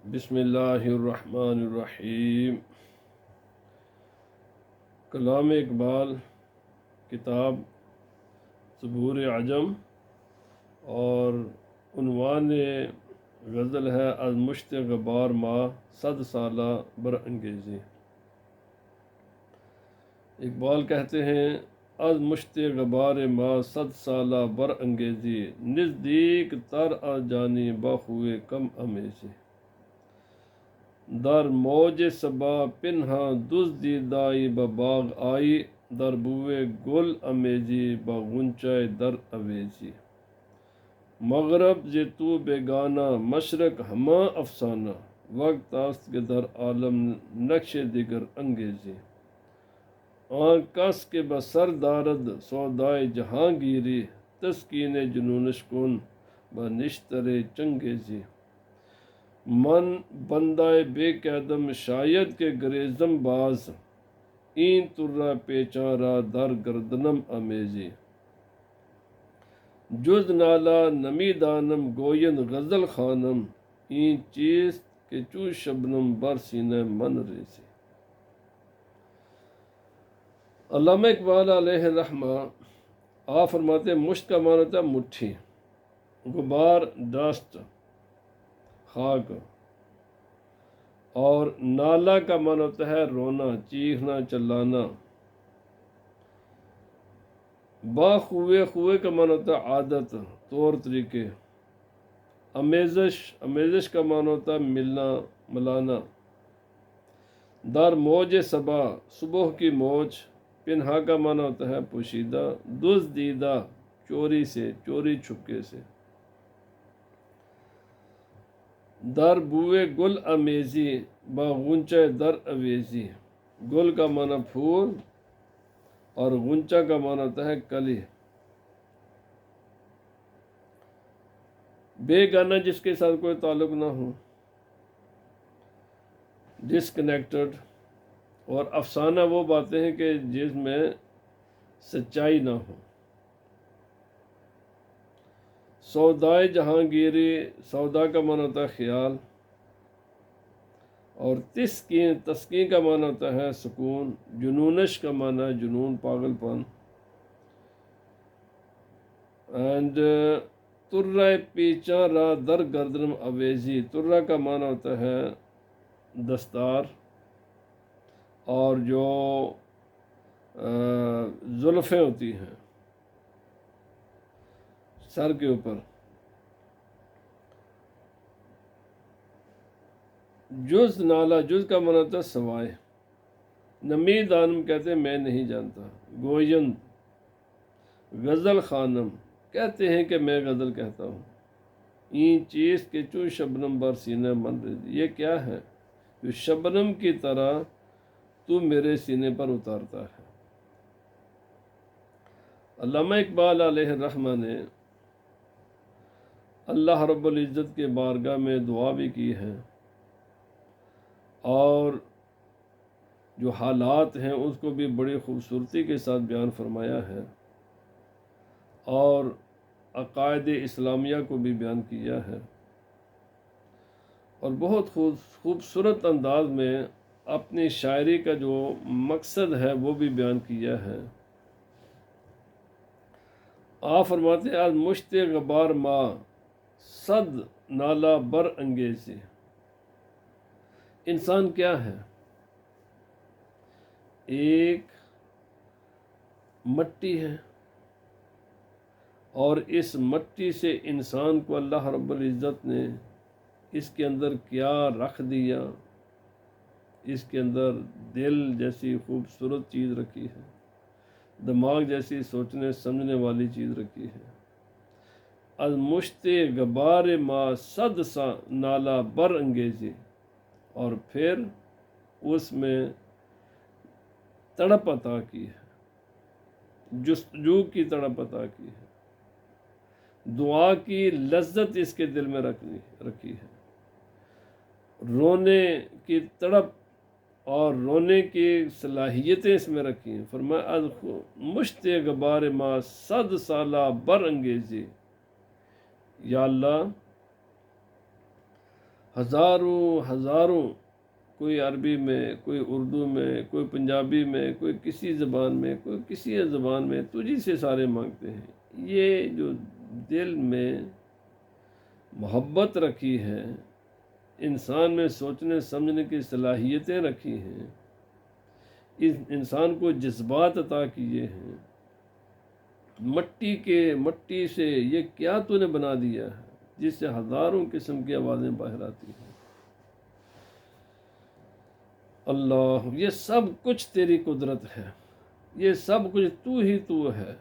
بسم اللہ الرحمن الرحیم۔ کلام اقبال کتاب صبور عجم، اور عنوان غزل ہے از مشت غبار ما صد سالہ بر انگیزی۔ اقبال کہتے ہیں از مشت غبار ما صد سالہ بر انگیزی، نزدیک تر از جانی بخوئے کم امیزی۔ در موج صبا پنہا دزدیدائی بباغ آئی، در بوئے گل امیزی بغنچۂ در اویزی۔ مغرب ز تو بیگانہ مشرق ہمہ افسانہ، وقت است کہ در عالم نقش دیگر انگیزی۔ آن کس کے بسر دارد سودائے جہانگیری، تسکین جنونش کن بنشتر چنگیزی۔ من بندہ بے قدم شاید کے گریزم باز، این ترا پیچاں را در گردنم امیزی۔ جز نالا نمی دانم گویند غزل خوانم، این چیز کہ چو شبنم بر سینہ من ریزی۔ علامہ اقبال علیہ الرحمہ آپ فرماتے ہیں مشت کا معنی ہوتا ہے مٹھی، غبار ڈسٹ خاک، اور نالا کا معنی ہوتا ہے رونا، چیخنا، چلانا۔ باخوئے، خوئے کا معنی ہوتا ہے عادت، طور طریقے۔ امیزش کا معنی ہوتا ہے ملنا، ملانا۔ در موج صبا، صبح کی موج۔ پنہا کا معنی ہوتا ہے پوشیدہ۔ دزدیدہ، چوری سے، چوری چھپکے سے۔ در بوئے گل امیزی بغنچۂ در اویزی۔ گل کا معنی پھول اور غنچہ کا معنی ہوتا ہے کلی۔ بے گانا جس کے ساتھ کوئی تعلق نہ ہو، ڈسکنیکٹڈ، اور افسانہ وہ باتیں ہیں کہ جس میں سچائی نہ ہو۔ سودائے جہانگیری، سودا کا معنی ہوتا ہے خیال، اور تسکین کا معنی ہوتا ہے سکون۔ جنونش کا معنی ہے جنون، پاگل پن۔ اینڈ ترہ پیچاں را در گردنم اویزی، ترہ کا معنی ہوتا ہے دستار، اور جو زلفیں ہوتی ہیں سر کے اوپر۔ جز نالا، جز کا معنی ہوتا ہے سوائے۔ نمی دانم کہتے ہیں میں نہیں جانتا۔ گویند، غزل خانم، کہتے ہیں کہ میں غزل کہتا ہوں۔ این چیز کہ چو شبنم بر سینہ من ریزی، یہ کیا ہے جو شبنم کی طرح تو میرے سینے پر اتارتا ہے۔ علامہ اقبال علیہ الرحمہ نے اللہ رب العزت کے بارگاہ میں دعا بھی کی ہے، اور جو حالات ہیں اس کو بھی بڑی خوبصورتی کے ساتھ بیان فرمایا ہے، اور عقائد اسلامیہ کو بھی بیان کیا ہے، اور بہت خوبصورت انداز میں اپنی شاعری کا جو مقصد ہے وہ بھی بیان کیا ہے۔ آپ فرماتے ہیں از مشت غبار ما صد نالا بر انگیزی۔ انسان کیا ہے؟ ایک مٹی ہے، اور اس مٹی سے انسان کو اللہ رب العزت نے اس کے اندر کیا رکھ دیا، اس کے اندر دل جیسی خوبصورت چیز رکھی ہے، دماغ جیسی سوچنے سمجھنے والی چیز رکھی ہے۔ از مشت غبار ما صد نالا بر انگیزی، اور پھر اس میں تڑپ عطا کی ہے، جستجو کی تڑپ عطا کی ہے، دعا کی لذت اس کے دل میں رکھی ہے، رونے کی تڑپ اور رونے کی صلاحیتیں اس میں رکھی ہیں۔ فرمایا از مشت غبار ما صد سالہ بر انگیزی، یا اللہ ہزاروں ہزاروں، کوئی عربی میں، کوئی اردو میں، کوئی پنجابی میں، کوئی کسی زبان میں، کوئی کسی زبان میں، تجھی سے سارے مانگتے ہیں۔ یہ جو دل میں محبت رکھی ہے، انسان میں سوچنے سمجھنے کی صلاحیتیں رکھی ہیں، اس انسان کو جذبات عطا کیے ہیں، مٹی سے یہ کیا تو نے بنا دیا ہے جس سے ہزاروں قسم کی آوازیں باہر آتی ہیں۔ اللہ، یہ سب کچھ تیری قدرت ہے، یہ سب کچھ تو ہی تو ہے۔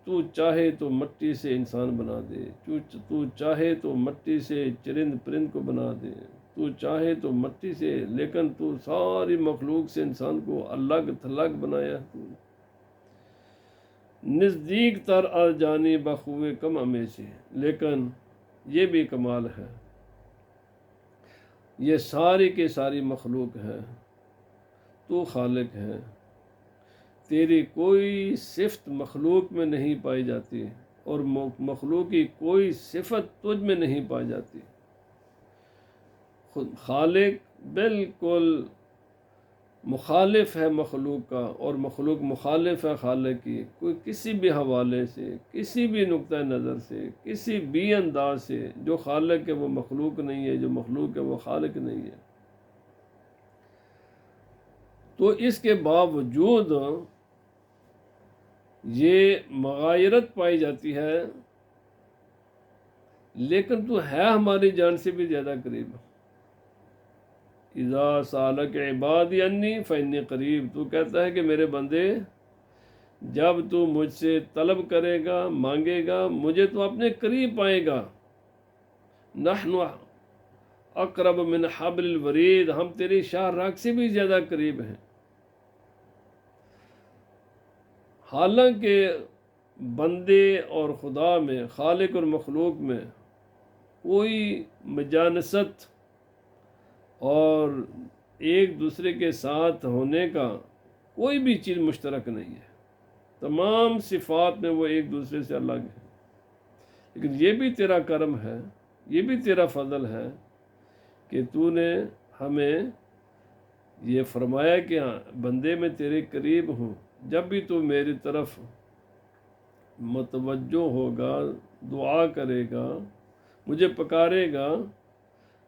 تو چاہے تو مٹی سے انسان بنا دے، تو چاہے تو مٹی سے چرند پرند کو بنا دے، تو چاہے تو مٹی سے، لیکن تو ساری مخلوق سے انسان کو الگ تھلگ بنایا تو۔ نزدیک تر آ جانی بخوے کم ہمیں سے، لیکن یہ بھی کمال ہے، یہ ساری کی ساری مخلوق ہے، تو خالق ہے، تیری کوئی صفت مخلوق میں نہیں پائی جاتی اور مخلوق کی کوئی صفت تجھ میں نہیں پائی جاتی۔ خود خالق بالکل مخالف ہے مخلوق کا، اور مخلوق مخالف ہے خالق کی، کوئی کسی بھی حوالے سے، کسی بھی نقطہ نظر سے، کسی بھی انداز سے، جو خالق ہے وہ مخلوق نہیں ہے، جو مخلوق ہے وہ خالق نہیں ہے۔ تو اس کے باوجود یہ مغایرت پائی جاتی ہے، لیکن تو ہے ہماری جان سے بھی زیادہ قریب۔ اذا سالک عبادی انی فانی قریب، تو کہتا ہے کہ میرے بندے، جب تو مجھ سے طلب کرے گا، مانگے گا، مجھے تو اپنے قریب پائے گا۔ نحن اقرب من حبل الورید، ہم تیری شاہ راگ سے بھی زیادہ قریب ہیں۔ حالانکہ بندے اور خدا میں، خالق اور مخلوق میں کوئی مجانست اور ایک دوسرے کے ساتھ ہونے کا کوئی بھی چیز مشترک نہیں ہے، تمام صفات میں وہ ایک دوسرے سے الگ ہے۔ لیکن یہ بھی تیرا کرم ہے، یہ بھی تیرا فضل ہے کہ تو نے ہمیں یہ فرمایا کہ ہاں بندے میں تیرے قریب ہوں، جب بھی تو میری طرف متوجہ ہوگا، دعا کرے گا، مجھے پکارے گا،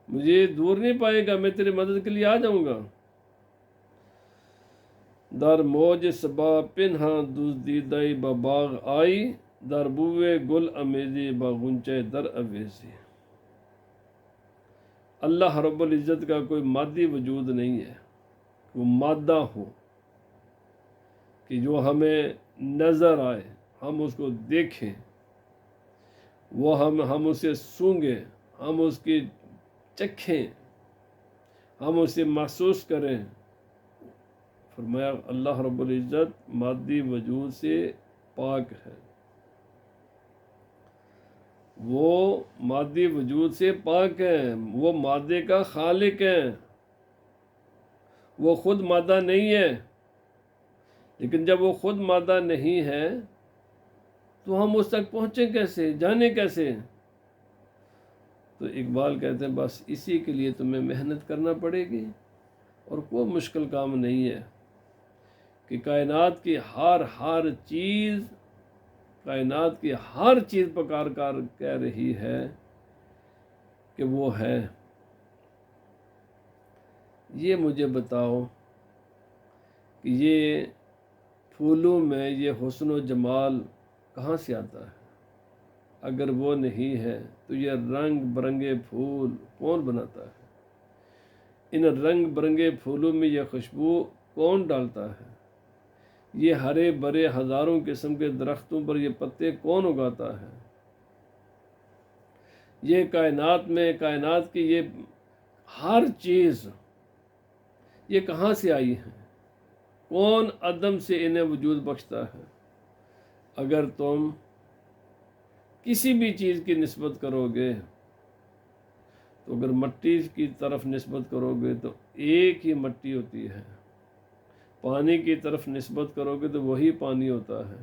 مجھے دور نہیں پائے گا، میں تیری مدد کے لیے آ جاؤں گا۔ در موج صبا پنہا دزدیدہ بباغ آئی، در بوئے گل امیزی بغنچے در اویزی۔ اللہ رب العزت کا کوئی مادی وجود نہیں ہے، وہ مادہ ہو کہ جو ہمیں نظر آئے، ہم اس کو دیکھیں، وہ ہم اسے سونگیں، ہم اس کی چکھیں، ہم اسے محسوس کریں۔ فرمایا اللہ رب العزت مادی وجود سے پاک ہے، وہ مادی وجود سے پاک ہے، وہ مادے کا خالق ہے، وہ خود مادہ نہیں ہے۔ لیکن جب وہ خود مادہ نہیں ہے تو ہم اس تک پہنچیں کیسے، جانے کیسے؟ تو اقبال کہتے ہیں بس اسی کے لیے تمہیں محنت کرنا پڑے گی، اور کوئی مشکل کام نہیں ہے کہ کائنات کی ہر چیز، کائنات کی ہر چیز پکار کر کہہ رہی ہے کہ وہ ہے۔ یہ مجھے بتاؤ کہ یہ پھولوں میں یہ حسن و جمال کہاں سے آتا ہے؟ اگر وہ نہیں ہے تو یہ رنگ برنگے پھول کون بناتا ہے؟ ان رنگ برنگے پھولوں میں یہ خوشبو کون ڈالتا ہے؟ یہ ہرے برے ہزاروں قسم کے درختوں پر یہ پتے کون اگاتا ہے؟ یہ کائنات میں، کائنات کی یہ ہر چیز یہ کہاں سے آئی ہے؟ کون عدم سے انہیں وجود بخشتا ہے؟ اگر تم کسی بھی چیز کی نسبت کرو گے تو اگر مٹی کی طرف نسبت کرو گے تو ایک ہی مٹی ہوتی ہے، پانی کی طرف نسبت کرو گے تو وہی پانی ہوتا ہے،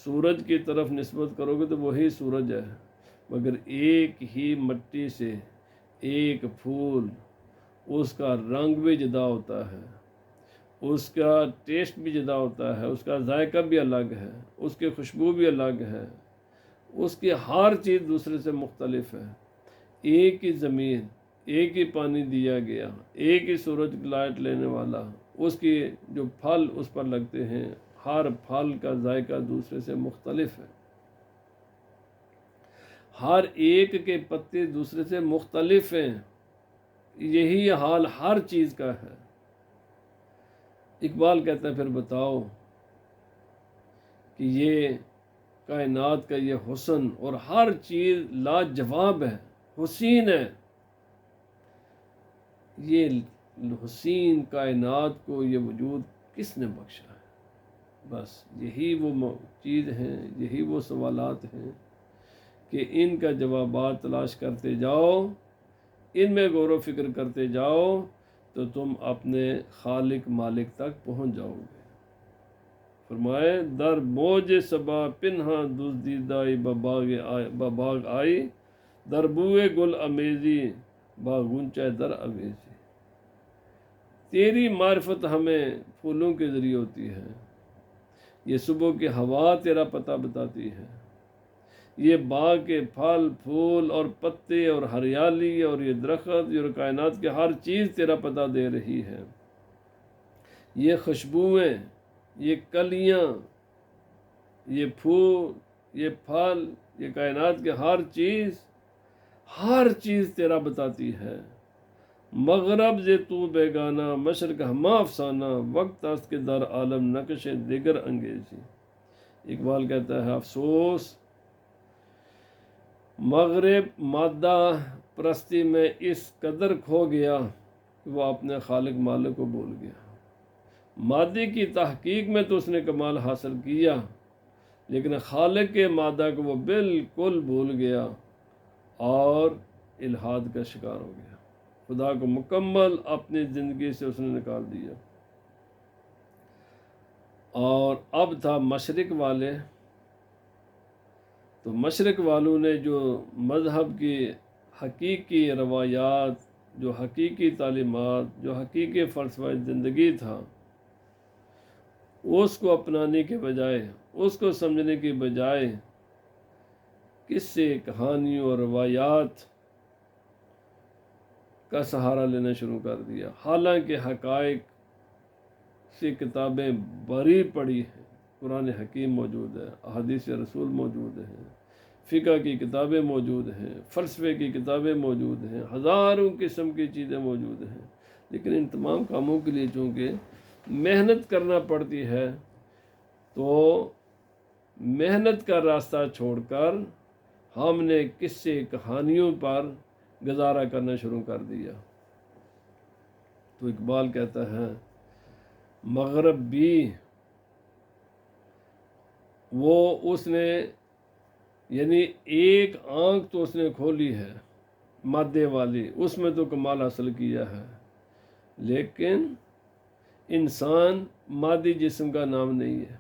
سورج کی طرف نسبت کرو گے تو وہی سورج ہے، مگر ایک ہی مٹی سے ایک پھول اس کا رنگ بھی جدا ہوتا ہے، اس کا ٹیسٹ بھی جدا ہوتا ہے، اس کا ذائقہ بھی الگ ہے، اس کی خوشبو بھی الگ ہے، اس کی ہر چیز دوسرے سے مختلف ہے۔ ایک ہی زمین، ایک ہی پانی دیا گیا، ایک ہی سورج کی لائٹ لینے والا، اس کی جو پھل اس پر لگتے ہیں، ہر پھل کا ذائقہ دوسرے سے مختلف ہے، ہر ایک کے پتے دوسرے سے مختلف ہیں۔ یہی حال ہر چیز کا ہے۔ اقبال کہتا ہے پھر بتاؤ کہ یہ کائنات کا یہ حسن اور ہر چیز لاجواب ہے، حسین ہے، یہ حسین کائنات کو یہ وجود کس نے بخشا ہے؟ بس یہی وہ چیز ہیں، یہی وہ سوالات ہیں کہ ان کا جوابات تلاش کرتے جاؤ، ان میں غور و فکر کرتے جاؤ تو تم اپنے خالق مالک تک پہنچ جاؤ گے۔ فرمائے در موج صبا پنہاں دزدیدائی بباغ آئی، در بوئے گل امیزی باغونچہ در اویزی۔ تیری معرفت ہمیں پھولوں کے ذریعے ہوتی ہے، یہ صبح کی ہوا تیرا پتہ بتاتی ہے، یہ باغ کے پھل پھول اور پتے اور ہریالی اور یہ درخت اور کائنات کی ہر چیز تیرا پتہ دے رہی ہے۔ یہ خوشبوئیں، یہ کلیاں، یہ پھول، یہ پھل، یہ کائنات کی ہر چیز تیرا بتاتی ہے۔ مغرب سے تو بیگانہ، مشرق ہما افسانہ، وقت است کے در عالم نقش دیگر انگیزی۔ اقبال کہتا ہے افسوس مغرب مادہ پرستی میں اس قدر کھو گیا کہ وہ اپنے خالق مالک کو بھول گیا۔ مادے کی تحقیق میں تو اس نے کمال حاصل کیا، لیکن خالق کے مادہ کو وہ بالکل بھول گیا اور الحاد کا شکار ہو گیا۔ خدا کو مکمل اپنی زندگی سے اس نے نکال دیا۔ اور اب تھا مشرق والے، تو مشرق والوں نے جو مذہب کی حقیقی روایات، جو حقیقی تعلیمات، جو حقیقی فلسفہ زندگی تھا، اس کو اپنانے کے بجائے، اس کو سمجھنے کے بجائے قصے، کہانیوں اور روایات کا سہارا لینا شروع کر دیا۔ حالانکہ حقائق سے کتابیں بھری پڑی ہیں، قرآن حکیم موجود ہے، احادیث رسول موجود ہیں، فقہ کی کتابیں موجود ہیں، فلسفے کی کتابیں موجود ہیں، ہزاروں قسم کی چیزیں موجود ہیں، لیکن ان تمام کاموں کے لیے چونکہ محنت کرنا پڑتی ہے، تو محنت کا راستہ چھوڑ کر ہم نے قصے کہانیوں پر گزارا کرنا شروع کر دیا۔ تو اقبال کہتا ہے مغرب بھی وہ اس نے یعنی ایک آنکھ تو اس نے کھولی ہے مادے والی، اس میں تو کمال حاصل کیا ہے، لیکن انسان مادی جسم کا نام نہیں ہے۔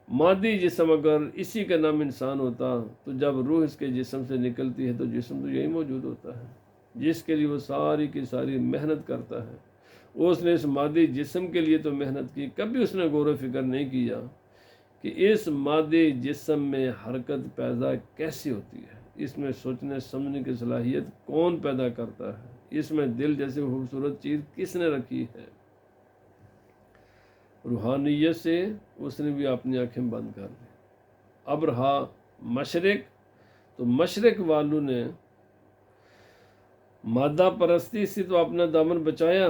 مادی جسم اگر اسی کا نام انسان ہوتا تو جب روح اس کے جسم سے نکلتی ہے تو جسم تو یہی موجود ہوتا ہے، جس کے لیے وہ ساری کی ساری محنت کرتا ہے۔ اس نے اس مادی جسم کے لیے تو محنت کی، کبھی اس نے غور و فکر نہیں کیا کہ اس مادی جسم میں حرکت پیدا کیسی ہوتی ہے، اس میں سوچنے سمجھنے کی صلاحیت کون پیدا کرتا ہے، اس میں دل جیسی خوبصورت چیز کس نے رکھی ہے۔ روحانیت سے اس نے بھی اپنی آنکھیں بند کر دی۔ اب رہا مشرق، تو مشرق والوں نے مادہ پرستی سے تو اپنا دامن بچایا،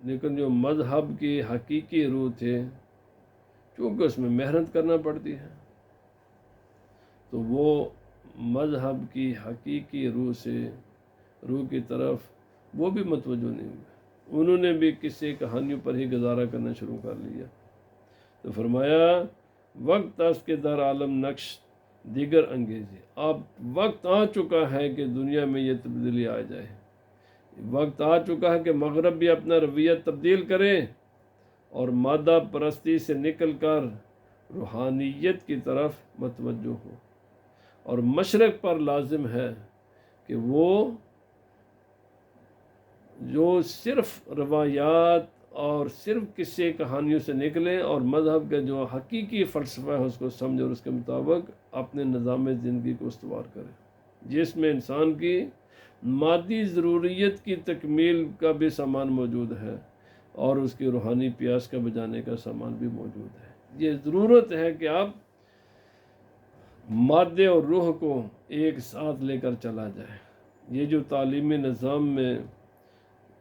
لیکن جو مذہب کی حقیقی روح تھے، چونکہ اس میں محنت کرنا پڑتی ہے، تو وہ مذہب کی حقیقی روح کی طرف وہ بھی متوجہ نہیں ہوئے، انہوں نے بھی قصے کہانیوں پر ہی گزارا کرنا شروع کر لیا۔ تو فرمایا وقت اس کے در عالم نقش دیگر انگیزی، اب وقت آ چکا ہے کہ دنیا میں یہ تبدیلی آ جائے، وقت آ چکا ہے کہ مغرب بھی اپنا رویہ تبدیل کرے اور مادہ پرستی سے نکل کر روحانیت کی طرف متوجہ ہو، اور مشرق پر لازم ہے کہ وہ جو صرف روایات اور صرف قصے کہانیوں سے نکلیں اور مذہب کا جو حقیقی فلسفہ ہے اس کو سمجھے اور اس کے مطابق اپنے نظام زندگی کو استوار کرے، جس میں انسان کی مادی ضروریت کی تکمیل کا بھی سامان موجود ہے اور اس کی روحانی پیاس کا بجانے کا سامان بھی موجود ہے۔ یہ ضرورت ہے کہ آپ مادے اور روح کو ایک ساتھ لے کر چلا جائے۔ یہ جو تعلیمی نظام میں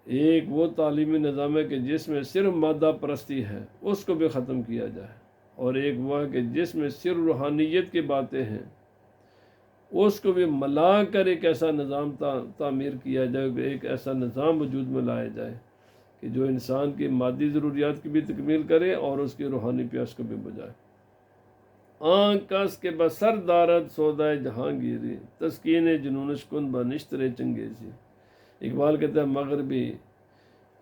ایک وہ تعلیمی نظام ہے کہ جس میں صرف مادہ پرستی ہے، اس کو بھی ختم کیا جائے، اور ایک وہ ہے کہ جس میں صرف روحانیت کی باتیں ہیں، اس کو بھی ملا کر ایک ایسا نظام تعمیر کیا جائے، ایک ایسا نظام وجود میں لایا جائے کہ جو انسان کی مادی ضروریات کی بھی تکمیل کرے اور اس کی روحانی پیاس کو بھی بجائے۔ آنکھ کس کے بسر دارد سودائے جہانگیری، تسکین جنونش کن بنشتر چنگیزی۔ اقبال کہتا ہے مغربی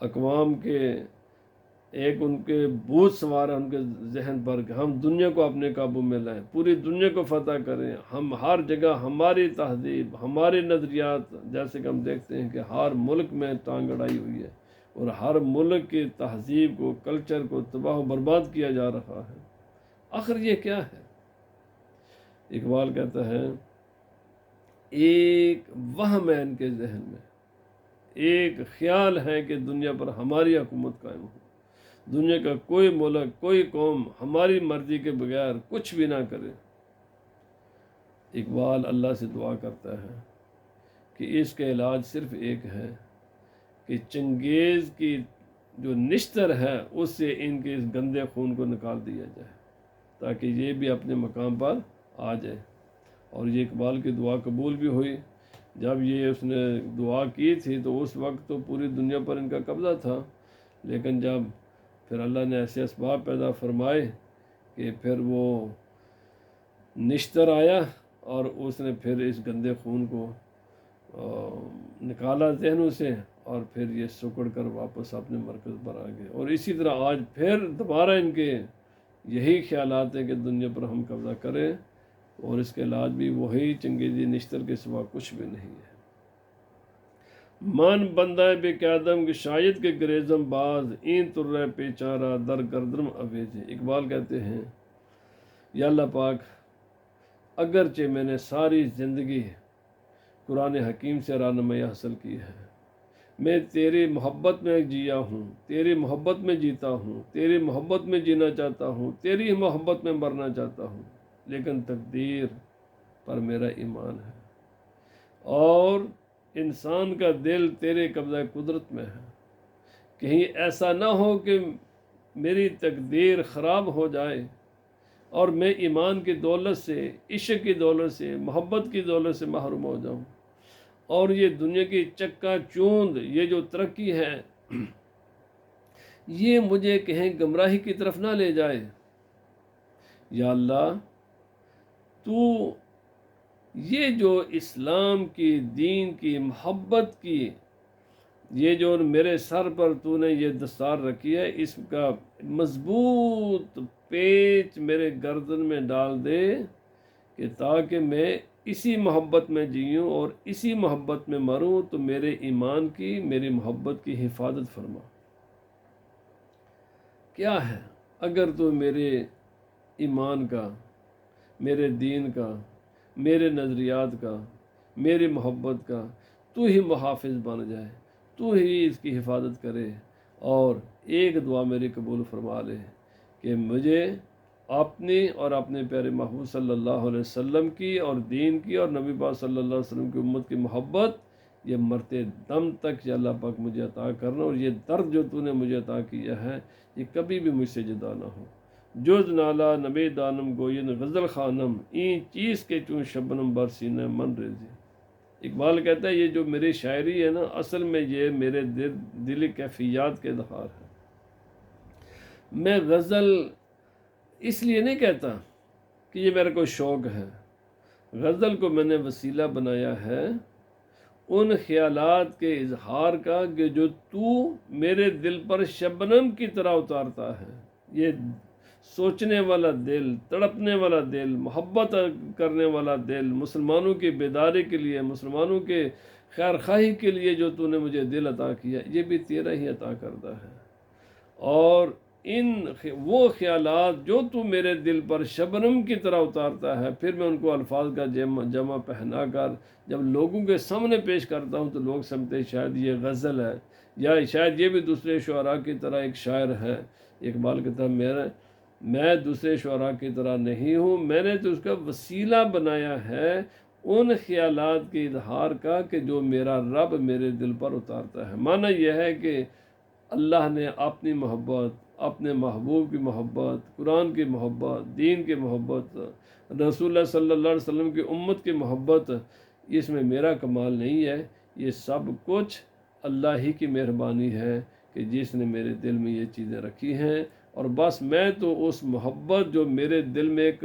اقوام کے ایک ان کے بوجھ سوار ہے ان کے ذہن پر کہ ہم دنیا کو اپنے قابو میں لائیں، پوری دنیا کو فتح کریں، ہم ہر جگہ ہماری تہذیب، ہمارے نظریات، جیسے کہ ہم دیکھتے ہیں کہ ہر ملک میں ٹانگ اڑائی ہوئی ہے اور ہر ملک کی تہذیب کو، کلچر کو تباہ و برباد کیا جا رہا ہے۔ آخر یہ کیا ہے؟ اقبال کہتا ہے ایک وہم ہے ان کے ذہن میں، ایک خیال ہے کہ دنیا پر ہماری حکومت قائم ہو، دنیا کا کوئی ملک، کوئی قوم ہماری مرضی کے بغیر کچھ بھی نہ کرے۔ اقبال اللہ سے دعا کرتا ہے کہ اس کا علاج صرف ایک ہے کہ چنگیز کی جو نشتر ہے اس سے ان کے اس گندے خون کو نکال دیا جائے تاکہ یہ بھی اپنے مقام پر آ جائے۔ اور یہ اقبال کی دعا قبول بھی ہوئی۔ جب یہ اس نے دعا کی تھی تو اس وقت تو پوری دنیا پر ان کا قبضہ تھا، لیکن جب پھر اللہ نے ایسے اسباب پیدا فرمائے کہ پھر وہ نشتر آیا اور اس نے پھر اس گندے خون کو نکالا ذہنوں سے، اور پھر یہ سکڑ کر واپس اپنے مرکز پر آ گئے۔ اور اسی طرح آج پھر دوبارہ ان کے یہی خیالات ہیں کہ دنیا پر ہم قبضہ کریں، اور اس کے علاج بھی وہی چنگیزی نشتر کے سوا کچھ بھی نہیں ہے۔ من بندہ بے قیادم کہ شاید کے گریزم باز این تر پیچارہ در گردرم اویزے۔ اقبال کہتے ہیں یا اللہ پاک، اگرچہ میں نے ساری زندگی قرآن حکیم سے رہنمائی حاصل کی ہے، میں تیری محبت میں جیا ہوں، تیری محبت میں جیتا ہوں، تیری محبت میں جینا چاہتا ہوں، تیری محبت میں مرنا چاہتا ہوں، لیکن تقدیر پر میرا ایمان ہے اور انسان کا دل تیرے قبضہ قدرت میں ہے۔ کہیں ایسا نہ ہو کہ میری تقدیر خراب ہو جائے اور میں ایمان کی دولت سے، عشق کی دولت سے، محبت کی دولت سے محروم ہو جاؤں، اور یہ دنیا کی چکا چوند، یہ جو ترقی ہے، یہ مجھے کہیں گمراہی کی طرف نہ لے جائے۔ یا اللہ، تو یہ جو اسلام کی، دین کی، محبت کی، یہ جو میرے سر پر تو نے یہ دستار رکھی ہے، اس کا مضبوط پیچ میرے گردن میں ڈال دے کہ تاکہ میں اسی محبت میں جیوں اور اسی محبت میں مروں، تو میرے ایمان کی، میری محبت کی حفاظت فرما۔ کیا ہے؟ اگر تو میرے ایمان کا، میرے دین کا، میرے نظریات کا، میری محبت کا تو ہی محافظ بن جائے، تو ہی اس کی حفاظت کرے، اور ایک دعا میری قبول فرما لے کہ مجھے اپنی اور اپنے پیارے محبوب صلی اللہ علیہ وسلم کی اور دین کی اور نبی پاک صلی اللہ علیہ وسلم کی امت کی محبت یہ مرتے دم تک یا اللہ پاک مجھے عطا کرنا، اور یہ درد جو تو نے مجھے عطا کیا ہے یہ کبھی بھی مجھ سے جدا نہ ہو۔ جز نالا نبی دانم گوین غزل خانم این چیز کے چون شبنم برسینہ من ریزی۔ اقبال کہتا ہے یہ جو میری شاعری ہے نا، اصل میں یہ میرے دلی کیفیات کے اظہار ہے۔ میں غزل اس لیے نہیں کہتا کہ یہ میرا کوئی شوق ہے، غزل کو میں نے وسیلہ بنایا ہے ان خیالات کے اظہار کا کہ جو تو میرے دل پر شبنم کی طرح اتارتا ہے۔ یہ سوچنے والا دل، تڑپنے والا دل، محبت کرنے والا دل، مسلمانوں کی بیداری کے لیے، مسلمانوں کے خیر خواہی کے لیے جو تو نے مجھے دل عطا کیا یہ بھی تیرا ہی عطا کردہ ہے، اور وہ خیالات جو تو میرے دل پر شبنم کی طرح اتارتا ہے، پھر میں ان کو الفاظ کا جمع پہنا کر جب لوگوں کے سامنے پیش کرتا ہوں تو لوگ سمجھتے ہیں شاید یہ غزل ہے، یا شاید یہ بھی دوسرے شعراء کی طرح ایک شاعر ہے۔ اقبال کہتا ہے میں دوسرے شعراء کی طرح نہیں ہوں، میں نے تو اس کا وسیلہ بنایا ہے ان خیالات کے اظہار کا کہ جو میرا رب میرے دل پر اتارتا ہے۔ معنی یہ ہے کہ اللہ نے اپنی محبت، اپنے محبوب کی محبت، قرآن کی محبت، دین کی محبت، رسول اللہ صلی اللہ علیہ وسلم کی امت کی محبت، اس میں میرا کمال نہیں ہے، یہ سب کچھ اللہ ہی کی مہربانی ہے کہ جس نے میرے دل میں یہ چیزیں رکھی ہیں، اور بس میں تو اس محبت جو میرے دل میں ایک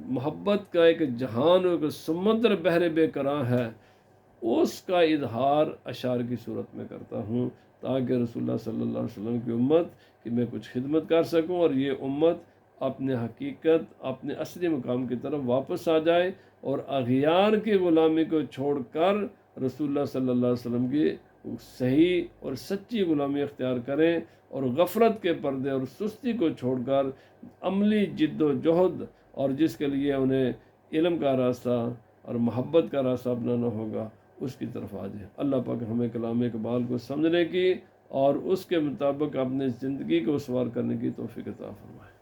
محبت کا ایک جہان، ایک سمندر بحر بے کراں ہے، اس کا اظہار اشعار کی صورت میں کرتا ہوں تاکہ رسول اللہ صلی اللہ علیہ وسلم کی امت کی میں کچھ خدمت کر سکوں، اور یہ امت اپنے حقیقت، اپنے اصلی مقام کی طرف واپس آ جائے، اور اغیار کی غلامی کو چھوڑ کر رسول اللہ صلی اللہ علیہ وسلم کی صحیح اور سچی غلامی اختیار کریں، اور غفلت کے پردے اور سستی کو چھوڑ کر عملی جد و جہد، اور جس کے لیے انہیں علم کا راستہ اور محبت کا راستہ اپنانا ہوگا، اس کی طرف آ جائیں۔ اللہ پاک ہمیں کلام اقبال کو سمجھنے کی اور اس کے مطابق اپنے زندگی کو استوار کرنے کی توفیق عطا فرمائے۔